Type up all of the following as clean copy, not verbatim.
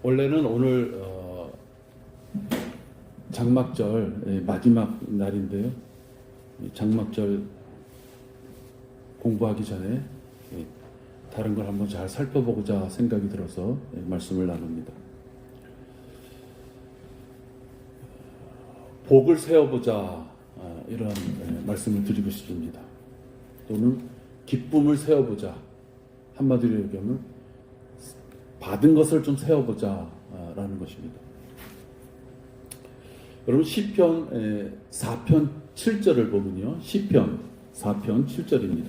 원래는 오늘 장막절 마지막 날인데요. 장막절 공부하기 전에 다른 걸 한번 잘 살펴보고자 생각이 들어서 말씀을 나눕니다. 복을 세워보자, 이런 말씀을 드리고 싶습니다. 또는 기쁨을 세워보자, 한마디로 얘기하면 받은 것을 좀 세워보자 라는 것입니다. 여러분 시편 4편 7절을 보면요, 시편 4편 7절입니다.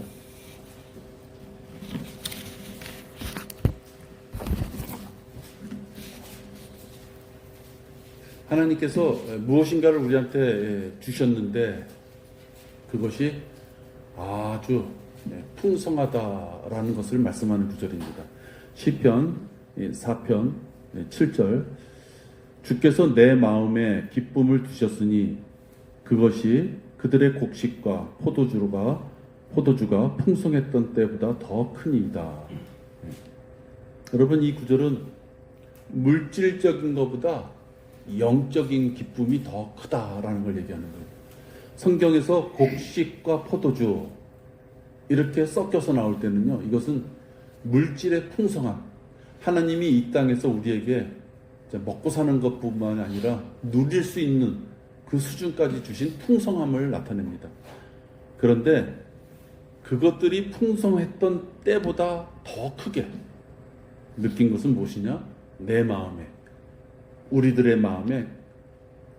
하나님께서 무엇인가를 우리한테 주셨는데 그것이 아주 풍성하다라는 것을 말씀하는 구절입니다. 시편 4편 7절, 주께서 내 마음에 기쁨을 두셨으니 그것이 그들의 곡식과 포도주가 풍성했던 때보다 더 크니이다. 여러분, 이 구절은 물질적인 것보다 영적인 기쁨이 더 크다라는 걸 얘기하는 거예요. 성경에서 곡식과 포도주 이렇게 섞여서 나올 때는요, 이것은 물질의 풍성함, 하나님이 이 땅에서 우리에게 먹고 사는 것뿐만 아니라 누릴 수 있는 그 수준까지 주신 풍성함을 나타냅니다. 그런데 그것들이 풍성했던 때보다 더 크게 느낀 것은 무엇이냐? 내 마음에, 우리들의 마음에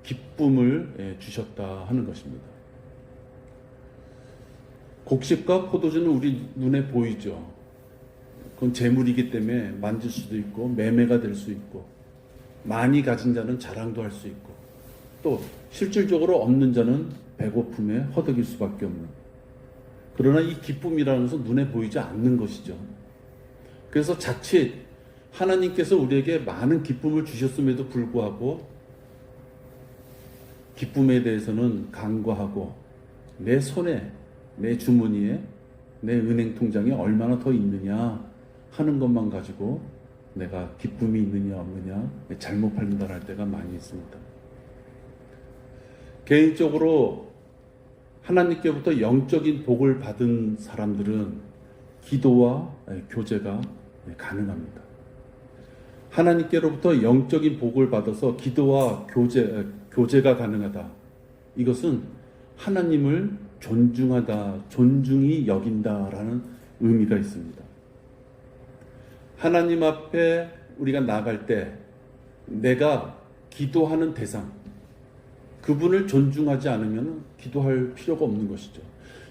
기쁨을 주셨다 하는 것입니다. 곡식과 포도주는 우리 눈에 보이죠. 그건 재물이기 때문에 만질 수도 있고 매매가 될 수 있고, 많이 가진 자는 자랑도 할 수 있고, 또 실질적으로 없는 자는 배고픔에 허덕일 수밖에 없는, 그러나 이 기쁨이라는 것은 눈에 보이지 않는 것이죠. 그래서 자칫 하나님께서 우리에게 많은 기쁨을 주셨음에도 불구하고 기쁨에 대해서는 간과하고 내 손에, 내 주머니에, 내 은행 통장에 얼마나 더 있느냐 하는 것만 가지고 내가 기쁨이 있느냐 없느냐 잘못 판단할 때가 많이 있습니다. 개인적으로 하나님께부터 영적인 복을 받은 사람들은 기도와 교제가 가능합니다. 하나님께로부터 영적인 복을 받아서 기도와 교제가 가능하다. 이것은 하나님을 존중하다, 존중히 여긴다라는 의미가 있습니다. 하나님 앞에 우리가 나갈 때 내가 기도하는 대상, 그분을 존중하지 않으면 기도할 필요가 없는 것이죠.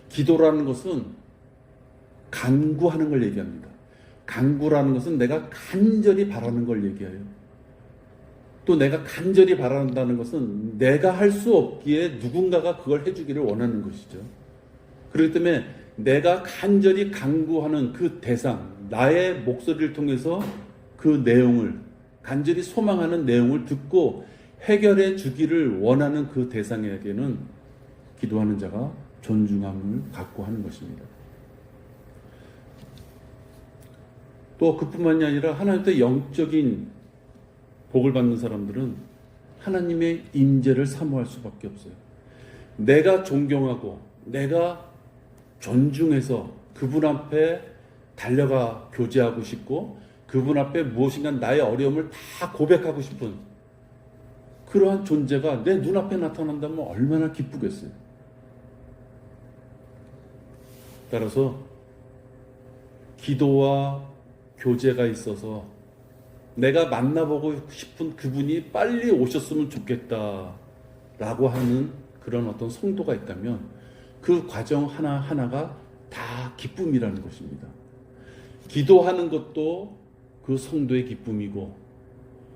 기도라는 것은 간구하는 걸 얘기합니다. 간구라는 것은 내가 간절히 바라는 걸 얘기해요. 또 내가 간절히 바란다는 것은 내가 할 수 없기에 누군가가 그걸 해주기를 원하는 것이죠. 그렇기 때문에 내가 간절히 간구하는 그 대상, 나의 목소리를 통해서 그 내용을, 간절히 소망하는 내용을 듣고 해결해 주기를 원하는 그 대상에게는 기도하는 자가 존중함을 갖고 하는 것입니다. 또 그뿐만이 아니라 하나님께 영적인 복을 받는 사람들은 하나님의 임재를 사모할 수밖에 없어요. 내가 존경하고 내가 존중해서 그분 앞에 달려가 교제하고 싶고, 그분 앞에 무엇인가 나의 어려움을 다 고백하고 싶은 그러한 존재가 내 눈앞에 나타난다면 얼마나 기쁘겠어요. 따라서 기도와 교제가 있어서 내가 만나보고 싶은 그분이 빨리 오셨으면 좋겠다라고 하는 그런 어떤 성도가 있다면 그 과정 하나하나가 다 기쁨이라는 것입니다. 기도하는 것도 그 성도의 기쁨이고,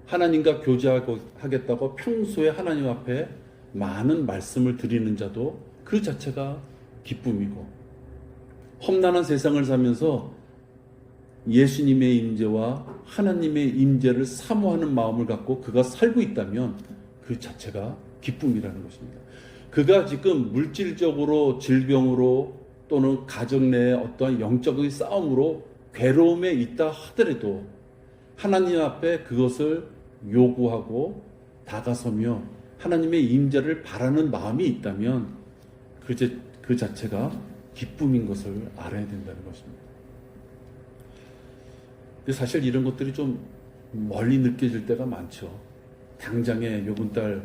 하나님과 교제하겠다고 평소에 하나님 앞에 많은 말씀을 드리는 자도 그 자체가 기쁨이고, 험난한 세상을 살면서 예수님의 임재와 하나님의 임재를 사모하는 마음을 갖고 그가 살고 있다면 그 자체가 기쁨이라는 것입니다. 그가 지금 물질적으로 질병으로 또는 가정 내의 어떠한 영적인 싸움으로 괴로움에 있다 하더라도 하나님 앞에 그것을 요구하고 다가서며 하나님의 임재를 바라는 마음이 있다면 그 자체가 기쁨인 것을 알아야 된다는 것입니다. 근데 사실 이런 것들이 좀 멀리 느껴질 때가 많죠. 당장에 요번 달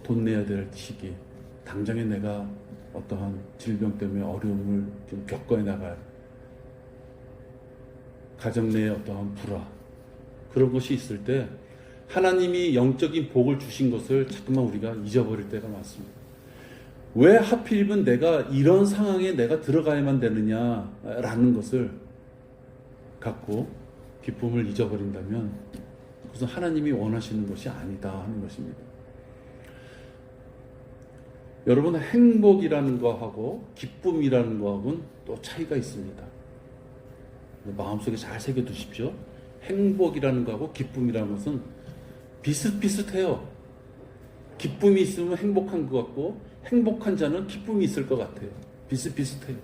돈 내야 될 시기, 당장에 내가 어떠한 질병 때문에 어려움을 좀 겪어야 나갈, 가정 내에 어떠한 불화, 그런 것이 있을 때 하나님이 영적인 복을 주신 것을 자꾸만 우리가 잊어버릴 때가 많습니다. 왜 하필이면 내가 이런 상황에 내가 들어가야만 되느냐라는 것을 갖고 기쁨을 잊어버린다면 그것은 하나님이 원하시는 것이 아니다 하는 것입니다. 여러분, 행복이라는 거하고 기쁨이라는 거하고는 또 차이가 있습니다. 마음속에 잘 새겨두십시오. 행복이라는 거하고 기쁨이라는 것은 비슷비슷해요. 기쁨이 있으면 행복한 것 같고 행복한 자는 기쁨이 있을 것 같아요. 비슷비슷해요.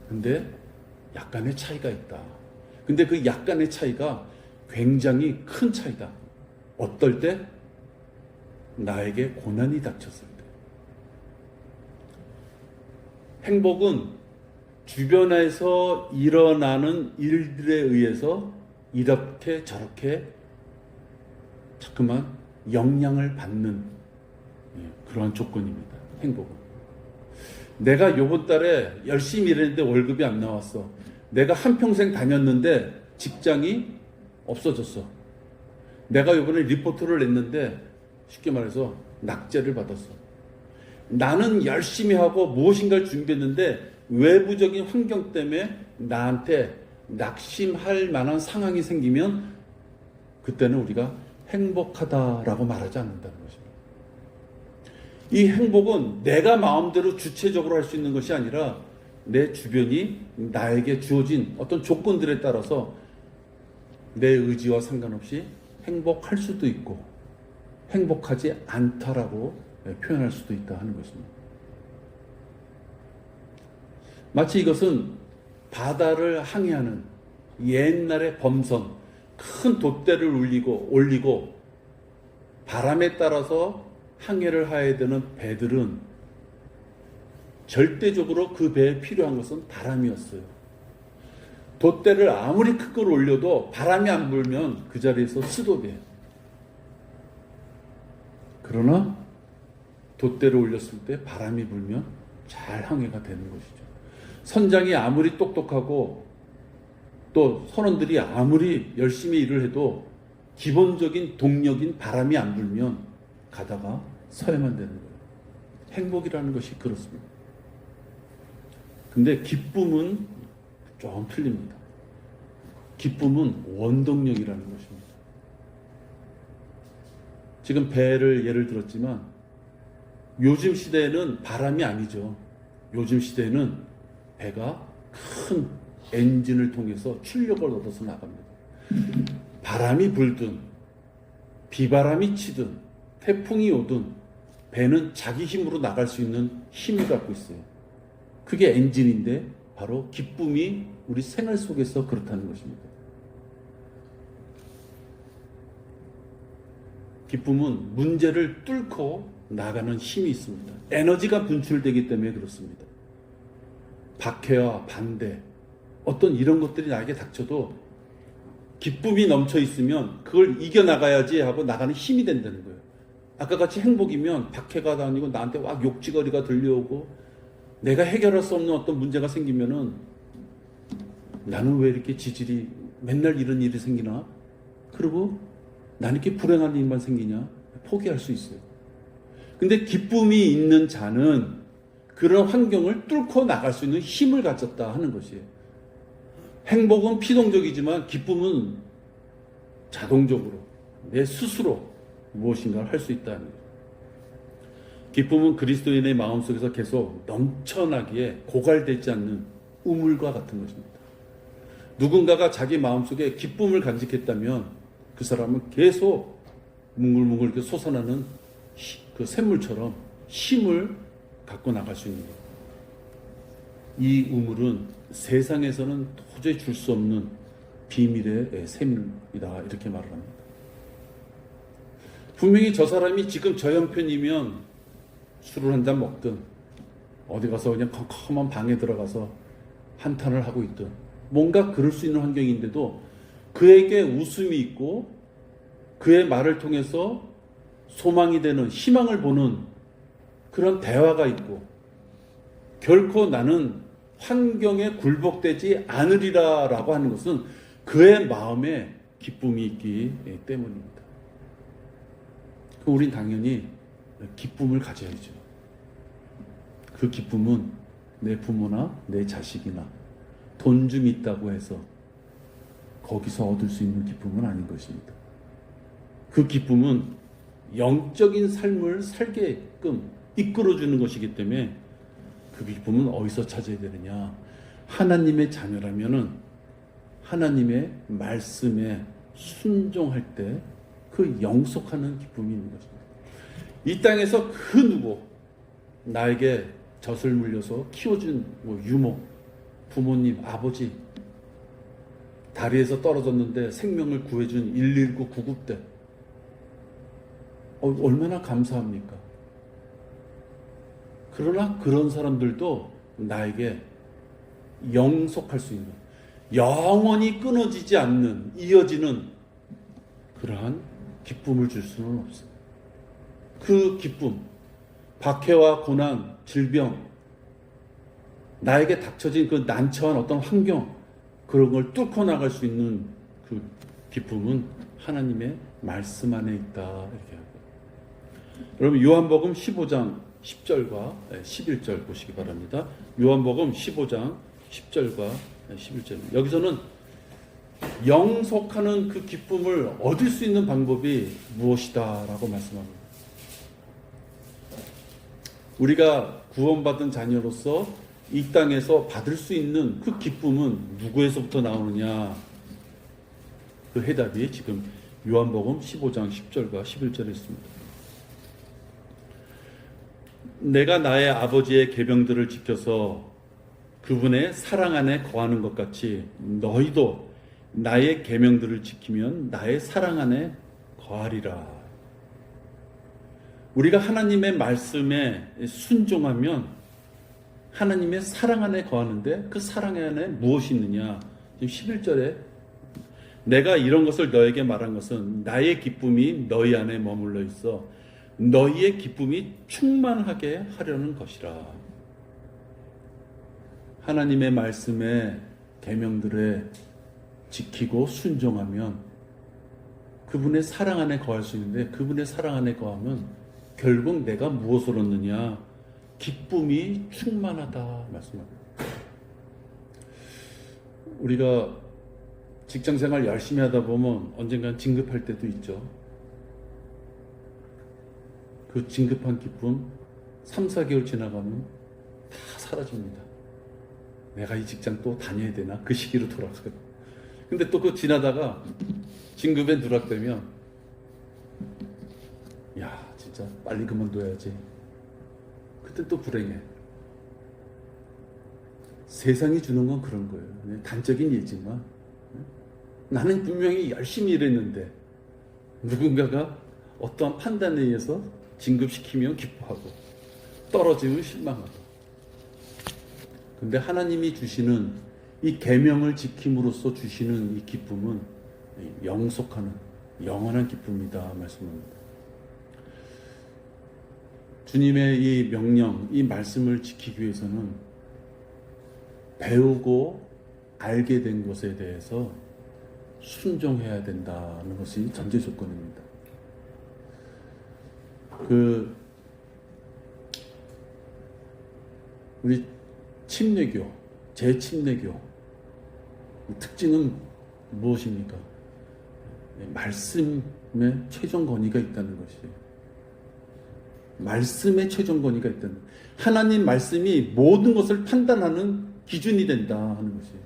근데 약간의 차이가 있다. 근데 그 약간의 차이가 굉장히 큰 차이다. 어떨 때? 나에게 고난이 닥쳤을 때. 행복은 주변에서 일어나는 일들에 의해서 이렇게 저렇게 자꾸만 영향을 받는 그러한 조건입니다. 행복은. 내가 요번 달에 열심히 일했는데 월급이 안 나왔어. 내가 한평생 다녔는데 직장이 없어졌어. 내가 요번에 리포트를 냈는데 쉽게 말해서 낙제를 받았어. 나는 열심히 하고 무엇인가를 준비했는데 외부적인 환경 때문에 나한테 낙심할 만한 상황이 생기면 그때는 우리가 행복하다라고 말하지 않는다는 것입니다. 이 행복은 내가 마음대로 주체적으로 할 수 있는 것이 아니라 내 주변이 나에게 주어진 어떤 조건들에 따라서 내 의지와 상관없이 행복할 수도 있고 행복하지 않다라고 표현할 수도 있다 하는 것입니다. 마치 이것은 바다를 항해하는 옛날의 범선, 큰 돛대를 올리고 바람에 따라서 항해를 해야 되는 배들은 절대적으로 그 배에 필요한 것은 바람이었어요. 돛대를 아무리 큰 걸 올려도 바람이 안 불면 그 자리에서 스톱이에요. 그러나 돛대를 올렸을 때 바람이 불면 잘 항해가 되는 것이죠. 선장이 아무리 똑똑하고 또 선원들이 아무리 열심히 일을 해도 기본적인 동력인 바람이 안 불면 가다가 서야만 되는 거예요. 행복이라는 것이 그렇습니다. 근데 기쁨은 좀 틀립니다. 기쁨은 원동력이라는 것입니다. 지금 배를 예를 들었지만 요즘 시대에는 바람이 아니죠. 요즘 시대에는 배가 큰 엔진을 통해서 출력을 얻어서 나갑니다. 바람이 불든 비바람이 치든 태풍이 오든 배는 자기 힘으로 나갈 수 있는 힘을 갖고 있어요. 그게 엔진인데 바로 기쁨이 우리 생활 속에서 그렇다는 것입니다. 기쁨은 문제를 뚫고 나가는 힘이 있습니다. 에너지가 분출되기 때문에 그렇습니다. 박해와 반대, 어떤 이런 것들이 나에게 닥쳐도 기쁨이 넘쳐 있으면 그걸 이겨나가야지 하고 나가는 힘이 된다는 거예요. 아까 같이 행복이면 박해가 다니고 나한테 막 욕지거리가 들려오고 내가 해결할 수 없는 어떤 문제가 생기면은 나는 왜 이렇게 지질이 맨날 이런 일이 생기나? 그리고 나는 이렇게 불행한 일만 생기냐? 포기할 수 있어요. 근데 기쁨이 있는 자는 그런 환경을 뚫고 나갈 수 있는 힘을 가졌다 하는 것이에요. 행복은 피동적이지만 기쁨은 자동적으로 내 스스로 무엇인가를 할 수 있다는 거예요. 기쁨은 그리스도인의 마음속에서 계속 넘쳐나기에 고갈되지 않는 우물과 같은 것입니다. 누군가가 자기 마음속에 기쁨을 간직했다면 그 사람은 계속 뭉글뭉글 이렇게 솟아나는 그 샘물처럼 힘을 갖고 나갈 수 있는 거예요. 이 우물은 세상에서는 도저히 줄 수 없는 비밀의 셈이다 이렇게 말을 합니다. 분명히 저 사람이 지금 저 형편이면 술을 한 잔 먹든 어디 가서 그냥 컴컴한 방에 들어가서 한탄을 하고 있든 뭔가 그럴 수 있는 환경인데도 그에게 웃음이 있고 그의 말을 통해서 소망이 되는 희망을 보는 그런 대화가 있고 결코 나는 환경에 굴복되지 않으리라라고 하는 것은 그의 마음에 기쁨이 있기 때문입니다. 우린 당연히 기쁨을 가져야죠. 그 기쁨은 내 부모나 내 자식이나 돈 좀 있다고 해서 거기서 얻을 수 있는 기쁨은 아닌 것입니다. 그 기쁨은 영적인 삶을 살게끔 이끌어주는 것이기 때문에 그 기쁨은 어디서 찾아야 되느냐? 하나님의 자녀라면은 하나님의 말씀에 순종할 때 그 영속하는 기쁨이 있는 것입니다. 이 땅에서 그 누구 나에게 젖을 물려서 키워준 유모, 부모님, 아버지 다리에서 떨어졌는데 생명을 구해준 119 구급대 얼마나 감사합니까? 그러나 그런 사람들도 나에게 영속할 수 있는 영원히 끊어지지 않는 이어지는 그러한 기쁨을 줄 수는 없어요. 그 기쁨, 박해와 고난, 질병, 나에게 닥쳐진 그 난처한 어떤 환경 그런 걸 뚫고 나갈 수 있는 그 기쁨은 하나님의 말씀 안에 있다 이렇게 하고. 여러분 요한복음 15장 10절과 11절 보시기 바랍니다. 요한복음 15장 10절과 11절. 여기서는 영속하는 그 기쁨을 얻을 수 있는 방법이 무엇이다라고 말씀합니다. 우리가 구원받은 자녀로서 이 땅에서 받을 수 있는 그 기쁨은 누구에서부터 나오느냐? 그 해답이 지금 요한복음 15장 10절과 11절에 있습니다. 내가 나의 아버지의 계명들을 지켜서 그분의 사랑 안에 거하는 것 같이 너희도 나의 계명들을 지키면 나의 사랑 안에 거하리라. 우리가 하나님의 말씀에 순종하면 하나님의 사랑 안에 거하는데 그 사랑 안에 무엇이 있느냐? 지금 11절에 내가 이런 것을 너에게 말한 것은 나의 기쁨이 너희 안에 머물러 있어 너희의 기쁨이 충만하게 하려는 것이라. 하나님의 말씀에 계명들에 지키고 순종하면 그분의 사랑 안에 거할 수 있는데 그분의 사랑 안에 거하면 결국 내가 무엇을 얻느냐? 기쁨이 충만하다 말씀합니다. 우리가 직장생활 열심히 하다 보면 언젠간 진급할 때도 있죠. 그 진급한 기쁨 3, 4개월 지나가면 다 사라집니다. 내가 이 직장 또 다녀야 되나? 그 시기로 돌아가요. 근데 또 그 지나다가 진급에 누락되면 야 진짜 빨리 그만둬야지. 그때 또 불행해. 세상이 주는 건 그런 거예요. 단적인 예지만 나는 분명히 열심히 일했는데 누군가가 어떠한 판단에 의해서 진급시키면 기뻐하고 떨어지면 실망하고. 근데 하나님이 주시는 이 계명을 지킴으로써 주시는 이 기쁨은 영속하는 영원한 기쁨이다 말씀합니다. 주님의 이 명령, 이 말씀을 지키기 위해서는 배우고 알게 된 것에 대해서 순종해야 된다는 것이 전제 조건입니다. 우리 침례교, 제침례교 특징은 무엇입니까? 말씀에 최종 권위가 있다는 것이에요. 말씀에 최종 권위가 있다는, 하나님 말씀이 모든 것을 판단하는 기준이 된다 하는 것이에요.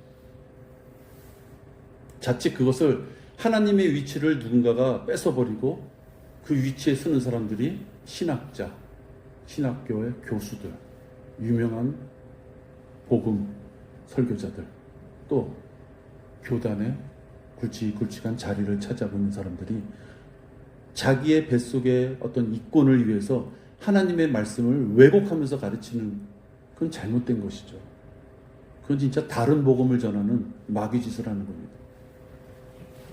자칫 그것을 하나님의 위치를 누군가가 뺏어버리고 그 위치에 서는 사람들이 신학자, 신학교의 교수들, 유명한 복음 설교자들, 또 교단의 굵직굵직한 자리를 찾아고 있는 사람들이 자기의 뱃속의 어떤 이권을 위해서 하나님의 말씀을 왜곡하면서 가르치는, 그건 잘못된 것이죠. 그건 진짜 다른 복음을 전하는 마귀 짓을 하는 겁니다.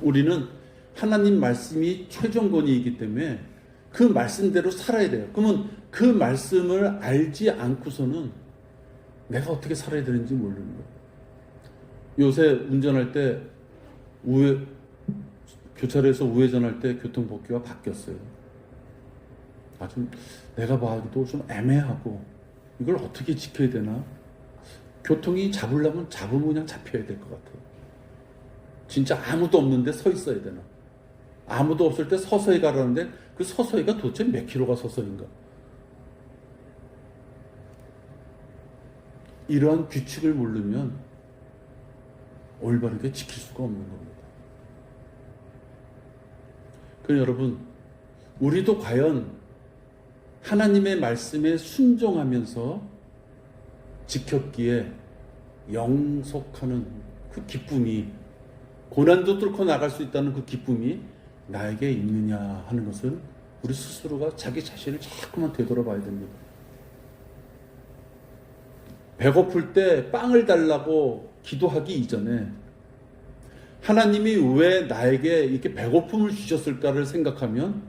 우리는 하나님 말씀이 최종 권위이기 때문에 그 말씀대로 살아야 돼요. 그러면 그 말씀을 알지 않고서는 내가 어떻게 살아야 되는지 모르는 거예요. 요새 운전할 때 교차로에서 우회전할 때 교통법규가 바뀌었어요. 아주 내가 봐도 좀 애매하고 이걸 어떻게 지켜야 되나? 교통이 잡으려면 잡으면 그냥 잡혀야 될 것 같아요. 진짜 아무도 없는데 서 있어야 되나? 아무도 없을 때 서서히 가라는데 그 서서히가 도대체 몇 킬로가 서서히인가? 이러한 규칙을 모르면 올바르게 지킬 수가 없는 겁니다. 그럼 여러분, 우리도 과연 하나님의 말씀에 순종하면서 지켰기에 영속하는 그 기쁨이, 고난도 뚫고 나갈 수 있다는 그 기쁨이 나에게 있느냐 하는 것을 우리 스스로가 자기 자신을 자꾸만 되돌아봐야 됩니다. 배고플 때 빵을 달라고 기도하기 이전에 하나님이 왜 나에게 이렇게 배고픔을 주셨을까를 생각하면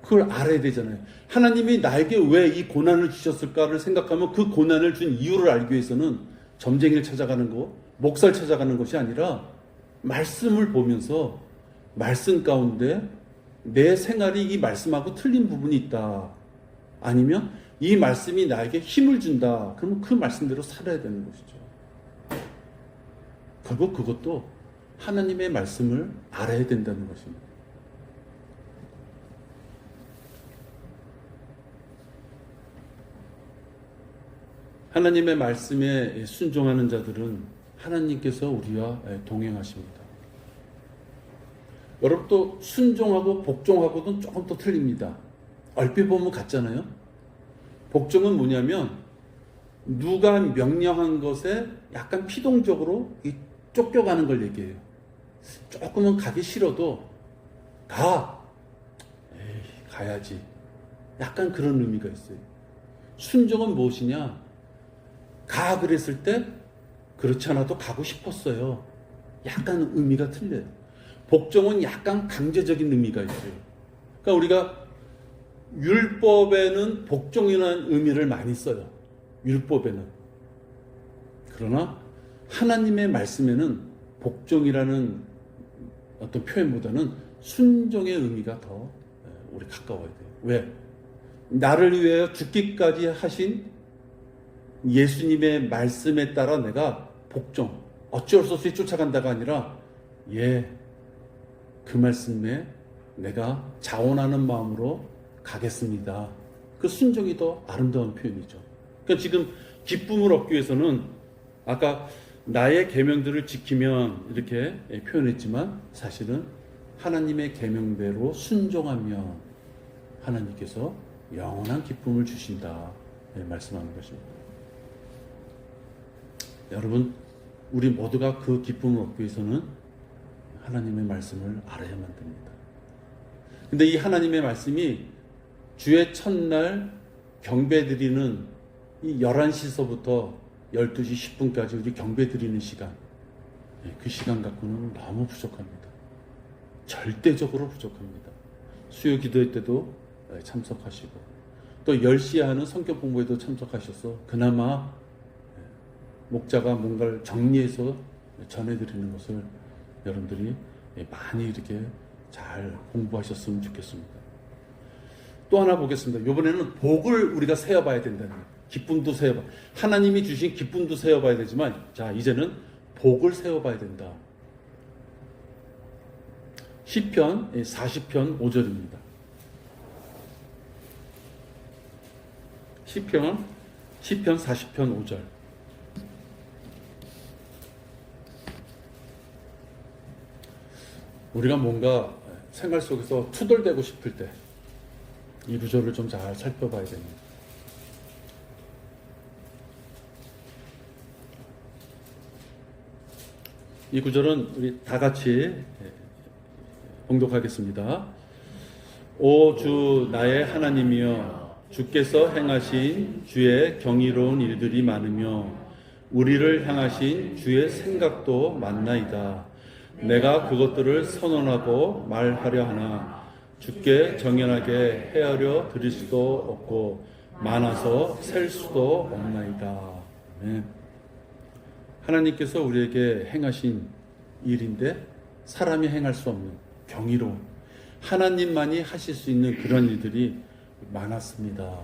그걸 알아야 되잖아요. 하나님이 나에게 왜 이 고난을 주셨을까를 생각하면 그 고난을 준 이유를 알기 위해서는 점쟁이를 찾아가는 거, 목사를 찾아가는 것이 아니라 말씀을 보면서 말씀 가운데 내 생활이 이 말씀하고 틀린 부분이 있다. 아니면 이 말씀이 나에게 힘을 준다. 그러면 그 말씀대로 살아야 되는 것이죠. 결국 그것도 하나님의 말씀을 알아야 된다는 것입니다. 하나님의 말씀에 순종하는 자들은 하나님께서 우리와 동행하십니다. 여러분, 또 순종하고 복종하고는 조금 또 틀립니다. 얼핏 보면 같잖아요. 복종은 뭐냐면 누가 명령한 것에 약간 피동적으로 쫓겨가는 걸 얘기해요. 조금은 가기 싫어도 가. 에이, 가야지. 약간 그런 의미가 있어요. 순종은 무엇이냐? 가 그랬을 때 그렇지 않아도 가고 싶었어요. 약간 의미가 틀려요. 복종은 약간 강제적인 의미가 있어요. 그러니까 우리가 율법에는 복종이라는 의미를 많이 써요. 율법에는. 그러나 하나님의 말씀에는 복종이라는 어떤 표현보다는 순종의 의미가 더 우리 가까워야 돼요. 왜? 나를 위하여 죽기까지 하신 예수님의 말씀에 따라 내가 복종, 어쩔 수 없이 쫓아간다가 아니라 그 말씀에 내가 자원하는 마음으로 가겠습니다. 그 순종이 더 아름다운 표현이죠. 그러니까 지금 기쁨을 얻기 위해서는 아까 나의 계명들을 지키면 이렇게 표현했지만 사실은 하나님의 계명대로 순종하면 하나님께서 영원한 기쁨을 주신다 말씀하는 것입니다. 여러분, 우리 모두가 그 기쁨을 얻기 위해서는 하나님의 말씀을 알아야만 됩니다. 근데 이 하나님의 말씀이 주의 첫날 경배드리는 이 11시서부터 12시 10분까지 우리 경배드리는 시간, 그 시간 갖고는 너무 부족합니다. 절대적으로 부족합니다. 수요 기도회 때도 참석하시고 또 10시에 하는 성경 공부에도 참석하셔서 그나마 목자가 뭔가를 정리해서 전해드리는 것을 여러분들이 많이 이렇게 잘 공부하셨으면 좋겠습니다. 또 하나 보겠습니다. 이번에는 복을 우리가 세어봐야 된다는 거예요. 기쁨도 세어봐. 하나님이 주신 기쁨도 세어봐야 되지만, 자, 이제는 복을 세어봐야 된다. 시편 40편 5절입니다. 시편 40편 5절. 우리가 뭔가 생활 속에서 투덜대고 싶을 때 이 구절을 좀 잘 살펴봐야 됩니다. 이 구절은 우리 다 같이 봉독하겠습니다. 오 주 나의 하나님이여, 주께서 행하신 주의 경이로운 일들이 많으며 우리를 향하신 주의 생각도 많나이다. 내가 그것들을 선언하고 말하려 하나 주께 정연하게 헤아려 드릴 수도 없고 많아서 셀 수도 없나이다. 네. 하나님께서 우리에게 행하신 일인데 사람이 행할 수 없는 경이로운, 하나님만이 하실 수 있는 그런 일들이 많았습니다.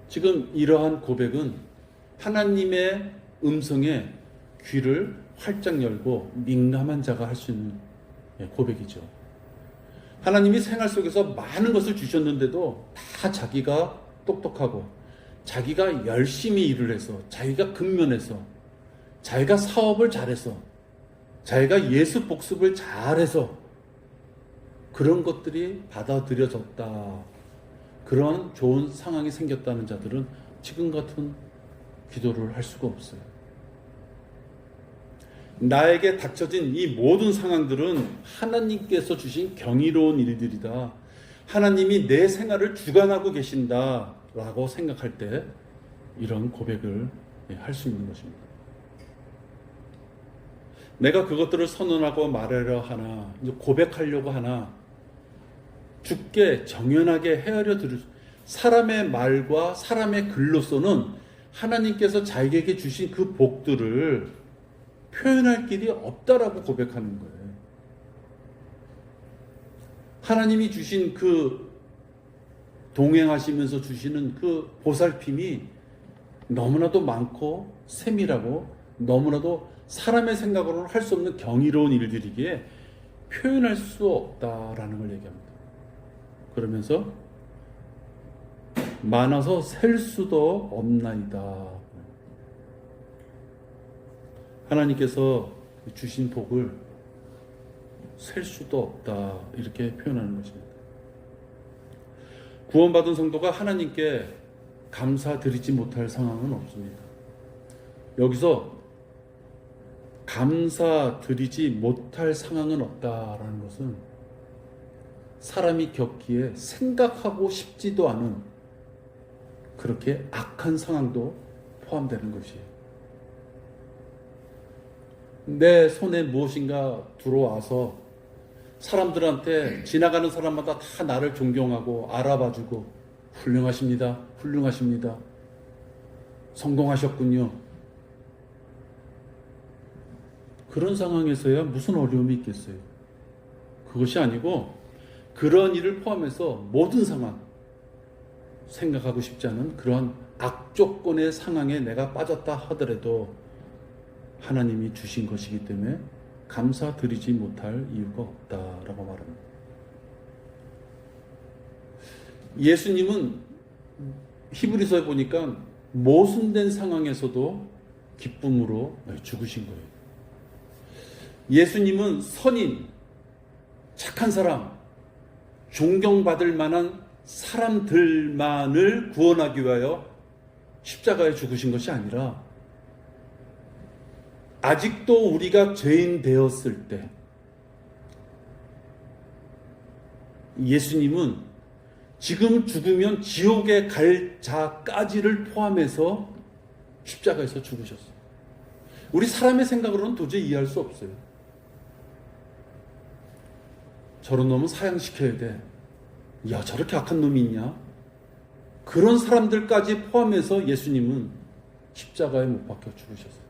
지금 이러한 고백은 하나님의 음성에 귀를 활짝 열고 민감한 자가 할 수 있는 고백이죠. 하나님이 생활 속에서 많은 것을 주셨는데도 다 자기가 똑똑하고 자기가 열심히 일을 해서, 자기가 근면해서, 자기가 사업을 잘해서, 자기가 예수 복습을 잘해서 그런 것들이 받아들여졌다, 그런 좋은 상황이 생겼다는 자들은 지금 같은 기도를 할 수가 없어요. 나에게 닥쳐진 이 모든 상황들은 하나님께서 주신 경이로운 일들이다, 하나님이 내 생활을 주관하고 계신다 라고 생각할 때 이런 고백을 할 수 있는 것입니다. 내가 그것들을 선언하고 말하려 하나, 고백하려고 하나 주께 정연하게 헤아려 들을, 사람의 말과 사람의 글로서는 하나님께서 자기에게 주신 그 복들을 표현할 길이 없다라고 고백하는 거예요. 하나님이 주신 그 동행하시면서 주시는 그 보살핌이 너무나도 많고 세밀하고 너무나도 사람의 생각으로는 할 수 없는 경이로운 일들이기에 표현할 수 없다라는 걸 얘기합니다. 그러면서 많아서 셀 수도 없나이다. 하나님께서 주신 복을 셀 수도 없다, 이렇게 표현하는 것입니다. 구원받은 성도가 하나님께 감사드리지 못할 상황은 없습니다. 여기서 감사드리지 못할 상황은 없다라는 것은 사람이 겪기에 생각하고 싶지도 않은 그렇게 악한 상황도 포함되는 것이에요. 내 손에 무엇인가 들어와서 사람들한테, 지나가는 사람마다 다 나를 존경하고 알아봐주고 훌륭하십니다, 훌륭하십니다, 성공하셨군요. 그런 상황에서야 무슨 어려움이 있겠어요. 그것이 아니고 그런 일을 포함해서 모든 상황, 생각하고 싶지 않은 그러한 악조건의 상황에 내가 빠졌다 하더라도 하나님이 주신 것이기 때문에 감사드리지 못할 이유가 없다라고 말합니다. 예수님은 히브리서에 보니까 모순된 상황에서도 기쁨으로 죽으신 거예요. 예수님은 선인, 착한 사람, 존경받을 만한 사람들만을 구원하기 위하여 십자가에 죽으신 것이 아니라 아직도 우리가 죄인 되었을 때 예수님은 지금 죽으면 지옥에 갈 자까지를 포함해서 십자가에서 죽으셨어요. 우리 사람의 생각으로는 도저히 이해할 수 없어요. 저런 놈은 사형시켜야 돼. 야, 저렇게 악한 놈이 있냐? 그런 사람들까지 포함해서 예수님은 십자가에 못 박혀 죽으셨어요.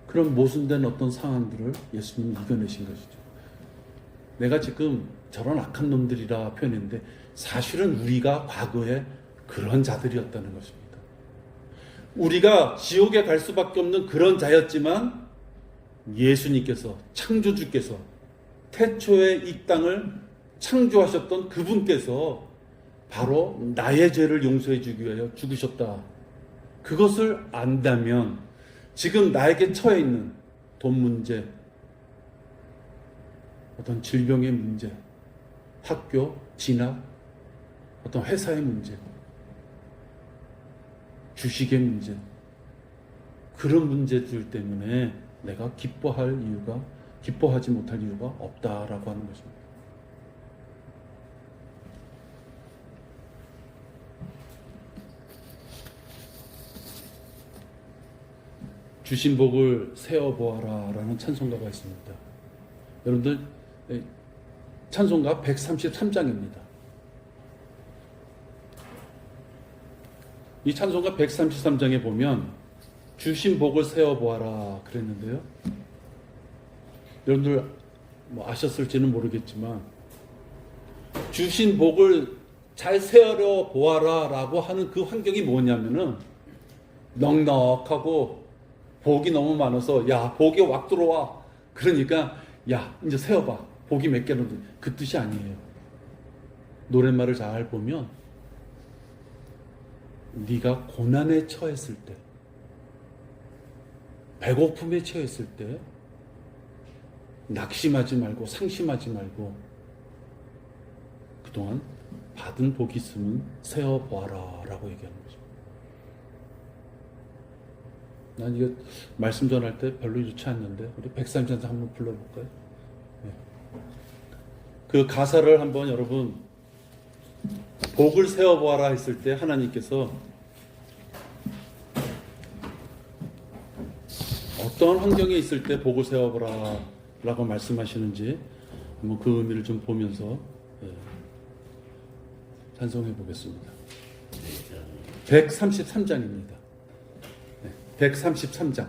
그런 모순된 어떤 상황들을 예수님이 이겨내신 것이죠. 내가 지금 저런 악한 놈들이라 표현했는데 사실은 우리가 과거에 그런 자들이었다는 것입니다. 우리가 지옥에 갈 수밖에 없는 그런 자였지만 예수님께서, 창조주께서, 태초에 이 땅을 창조하셨던 그분께서 바로 나의 죄를 용서해 주기 위하여 죽으셨다. 그것을 안다면 지금 나에게 처해 있는 돈 문제, 어떤 질병의 문제, 학교, 진학, 어떤 회사의 문제, 주식의 문제, 그런 문제들 때문에 내가 기뻐하지 못할 이유가 없다라고 하는 것입니다. 주신 복을 세어보아라 라는 찬송가가 있습니다. 여러분들 찬송가 133장입니다. 이 찬송가 133장에 보면 주신 복을 세어보아라 그랬는데요. 여러분들 아셨을지는 모르겠지만 주신 복을 잘 세어려 보아라 라고 하는 그 환경이 뭐냐면은 넉넉하고 복이 너무 많아서 야 복이 확 들어와 그러니까 야 이제 세어봐 복이 몇 개는지 그 뜻이 아니에요. 노랫말을 잘 보면 네가 고난에 처했을 때 배고픔에 처했을 때 낙심하지 말고 상심하지 말고 그동안 받은 복이 있으면 세어보아라 라고 얘기하는 거죠. 난 이거 말씀 전할 때 별로 좋지 않는데 우리 133장 한번 불러볼까요? 네. 그 가사를 한번 여러분 복을 세어보아라 했을 때 하나님께서 어떤 환경에 있을 때 복을 세워보라 라고 말씀하시는지 한번 그 의미를 좀 보면서 찬송해 보겠습니다. 133장입니다. 133장.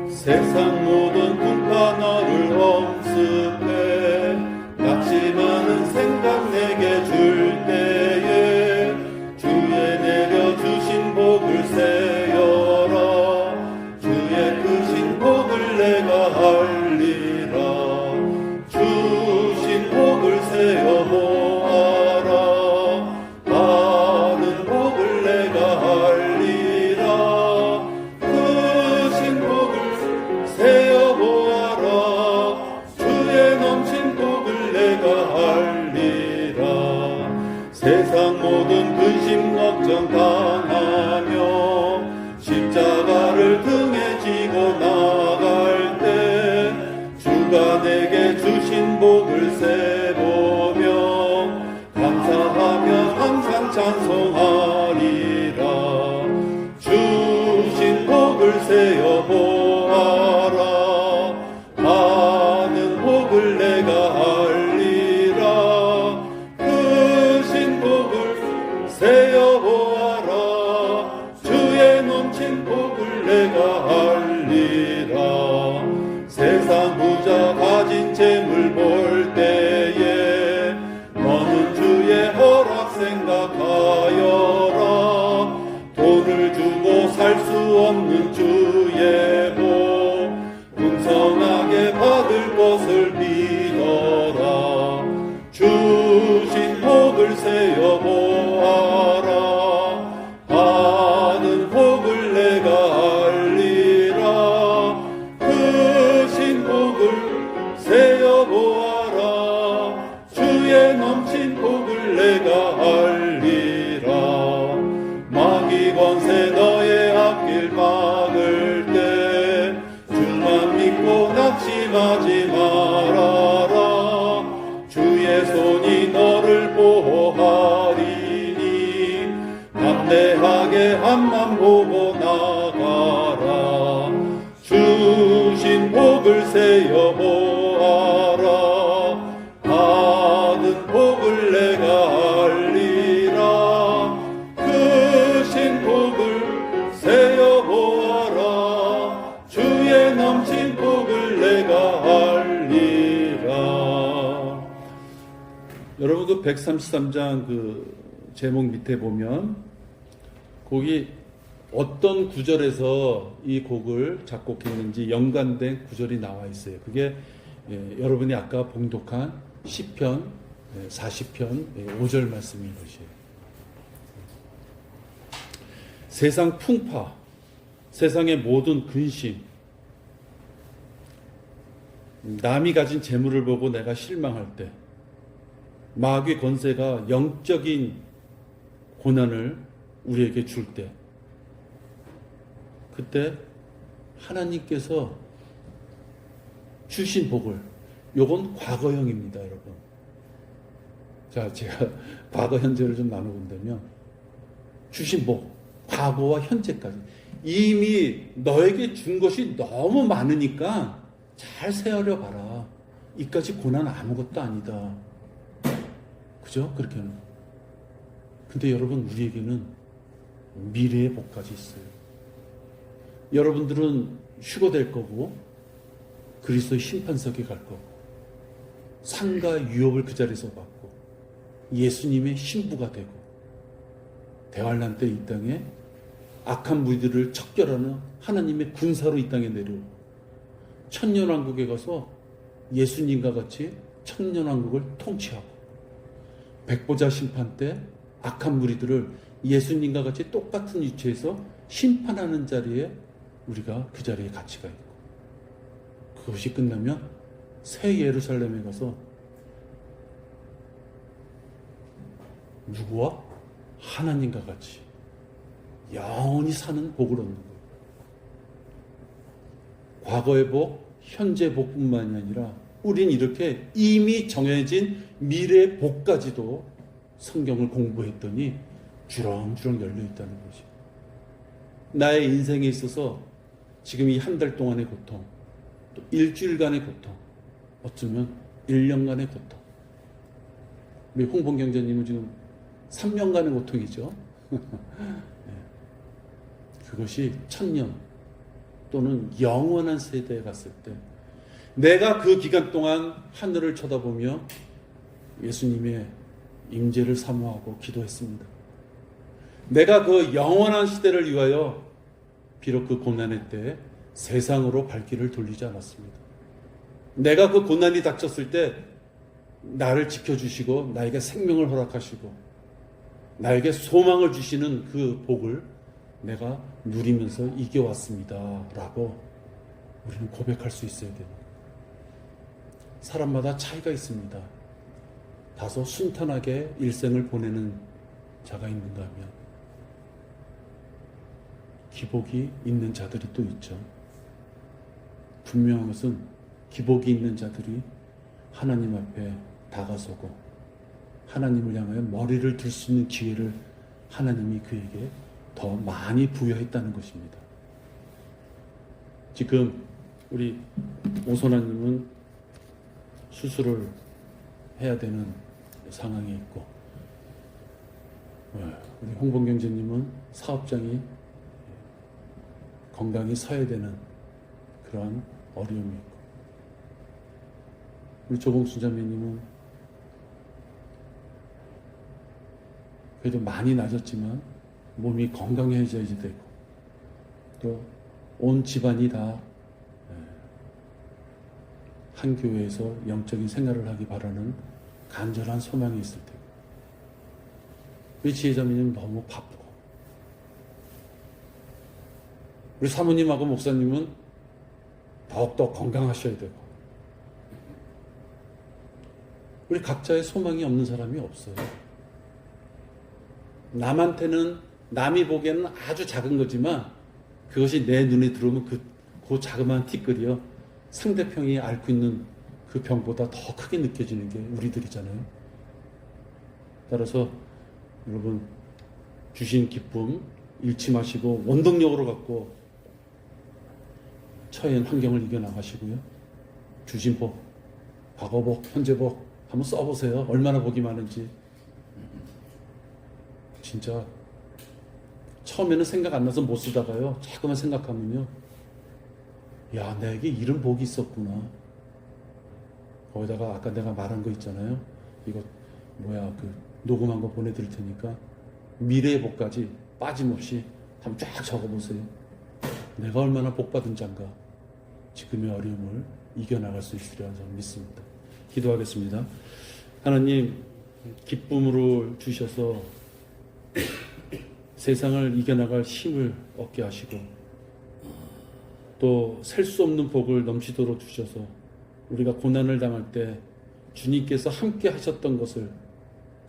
세상 모든 풍파 너를 엄습해 낙심하는 생각 내게 줄 때에 주의 내려주신 복을 세어라 주의 크신 복을 내가 알리라 주신 복을 세어 모아라 많은 복을 내가 알리라 크신 복을 세어 보아라 주의 넘친 복을 내가 알리라 세상 모든 근심 걱정 당하며 십자가를 등에 지고 나갈 때 주가 내게 주신 복을 세보며 감사하며 항상 찬송하리라 주신 복을 세어 보아라 많은 복을 내가 알리라 크신 복을 세어 보아라 주의 넘친 복을 내가 알리라 세상 부자 가진 재물 볼 때에 너는 주의 허락 생각하여라 돈을 주고 살 수 없는 주의 복 풍성하게 받을 것을 믿어라 주신 복을 세어 보아라 받은 복을 내가 알리라 크신 복을 세어 보아라 주의 넘친 복을 내가 알리라 마귀 권세 너의 앞길 막을 때 주만 믿고 낙심하지 말아라 주의 손이 너를 보호하리니 담대하게 앞만 보고 나가라 주신 복을 세어 보아라 받은 복을 내가 알리라 크신 복을 세어 보아라 주의 넘친 복을 내가 알리라. 여러분 그 133장 그 제목 밑에 보면 거기 어떤 구절에서 이 곡을 작곡했는지 연관된 구절이 나와 있어요. 그게 여러분이 아까 봉독한 시편 40편 5절 말씀인 것이에요. 세상 풍파, 세상의 모든 근심, 남이 가진 재물을 보고 내가 실망할 때, 마귀의 권세가 영적인 고난을 우리에게 줄 때, 그때 하나님께서 주신 복을, 요건 과거형입니다, 여러분. 자, 제가 과거 현재를 좀 나눠본다면, 주신 복, 과거와 현재까지 이미 너에게 준 것이 너무 많으니까 잘 세어려 봐라. 이까지 고난 아무것도 아니다. 그죠? 그렇게는. 근데 여러분, 우리에게는 미래의 복까지 있어요. 여러분들은 휴거될 거고, 그리스도의 심판석에 갈 거고, 상과 유업을 그 자리에서 받고, 예수님의 신부가 되고, 대환란 때 이 땅에 악한 무리들을 척결하는 하나님의 군사로 이 땅에 내려오고, 천년왕국에 가서 예수님과 같이 천년왕국을 통치하고, 백보자 심판 때 악한 무리들을 예수님과 같이 똑같은 위치에서 심판하는 자리에 우리가 그 자리에 같이 가 있고, 그것이 끝나면 새 예루살렘에 가서 누구와? 하나님과 같이 영원히 사는 복을 얻는 거예요. 과거의 복, 현재 복뿐만이 아니라 우린 이렇게 이미 정해진 미래의 복까지도 성경을 공부했더니 주렁주렁 열려 있다는 거죠. 나의 인생에 있어서 지금 이 한 달 동안의 고통, 또 일주일간의 고통, 어쩌면 1년간의 고통, 우리 홍봉 경제님은 지금 3년간의 고통이죠. 그것이 1000년 또는 영원한 세대에 갔을 때, 내가 그 기간 동안 하늘을 쳐다보며 예수님의 임재를 사모하고 기도했습니다. 내가 그 영원한 시대를 위하여 비록 그 고난의 때 세상으로 발길을 돌리지 않았습니다. 내가 그 고난이 닥쳤을 때 나를 지켜주시고 나에게 생명을 허락하시고 나에게 소망을 주시는 그 복을 내가 누리면서 이겨왔습니다 라고 우리는 고백할 수 있어야 됩니다. 사람마다 차이가 있습니다. 다소 순탄하게 일생을 보내는 자가 있는가 하면 기복이 있는 자들이 또 있죠. 분명한 것은 기복이 있는 자들이 하나님 앞에 다가서고 하나님을 향하여 머리를 들 수 있는 기회를 하나님이 그에게 더 많이 부여했다는 것입니다. 지금 우리 오선아님은 수술을 해야 되는 상황에 있고, 우리 홍봉경제님은 사업장이 건강히 서야 되는 그러한 어려움이 있고, 우리 조봉수 자매님은 그래도 많이 나아졌지만 몸이 건강해져야지 되고, 또 온 집안이 다 한 교회에서 영적인 생활을 하기 바라는 간절한 소망이 있을 테고, 우리 지혜자매님 너무 바쁘고, 우리 사모님하고 목사님은 더욱더 건강하셔야 되고, 우리 각자의 소망이 없는 사람이 없어요. 남한테는, 남이 보기에는 아주 작은 거지만 그것이 내 눈에 들어오면 그 자그마한 티끌이요, 상대편이 앓고 있는 그 병보다 더 크게 느껴지는 게 우리들이잖아요. 따라서 여러분, 주신 기쁨 잃지 마시고 원동력으로 갖고 처한 환경을 이겨나가시고요. 주신 복, 과거복, 현재복 한번 써보세요. 얼마나 복이 많은지. 진짜 처음에는 생각 안 나서 못 쓰다가요, 자꾸만 생각하면요, 야, 내게 이런 복이 있었구나. 거기다가 아까 내가 말한 거 있잖아요. 이거 그 녹음한 거 보내드릴 테니까 미래의 복까지 빠짐없이 한번 쫙 적어보세요. 내가 얼마나 복받은 자인가. 지금의 어려움을 이겨나갈 수 있으리라 저는 믿습니다. 기도하겠습니다. 하나님, 기쁨으로 주셔서 세상을 이겨나갈 힘을 얻게 하시고, 또 셀 수 없는 복을 넘치도록 주셔서 우리가 고난을 당할 때 주님께서 함께 하셨던 것을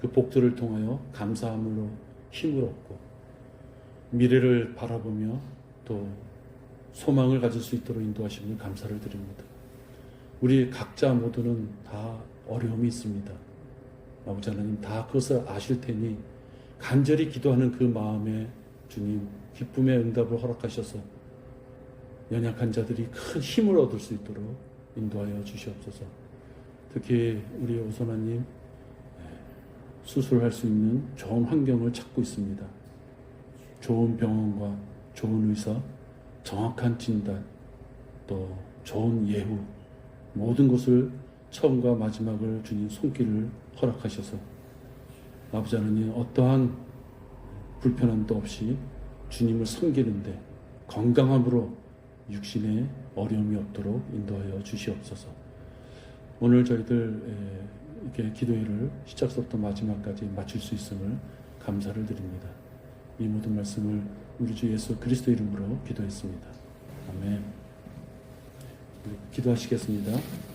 그 복들을 통하여 감사함으로 힘을 얻고 미래를 바라보며 또 소망을 가질 수 있도록 인도하심을 감사를 드립니다. 우리 각자 모두는 다 어려움이 있습니다. 아버지 하나님 다 그것을 아실 테니 간절히 기도하는 그 마음에 주님 기쁨의 응답을 허락하셔서 연약한 자들이 큰 힘을 얻을 수 있도록 인도하여 주시옵소서. 특히 우리 오선아님 수술할 수 있는 좋은 환경을 찾고 있습니다. 좋은 병원과 좋은 의사, 정확한 진단, 또 좋은 예후, 모든 것을 처음과 마지막을 주님 손길을 허락하셔서 아버지 하나님 어떠한 불편함도 없이 주님을 섬기는데 건강함으로 육신에 어려움이 없도록 인도하여 주시옵소서. 오늘 저희들 이렇게 기도회를 시작부터 마지막까지 마칠 수 있음을 감사를 드립니다. 이 모든 말씀을 우리 주 예수 그리스도 이름으로 기도했습니다. 아멘. 기도하시겠습니다.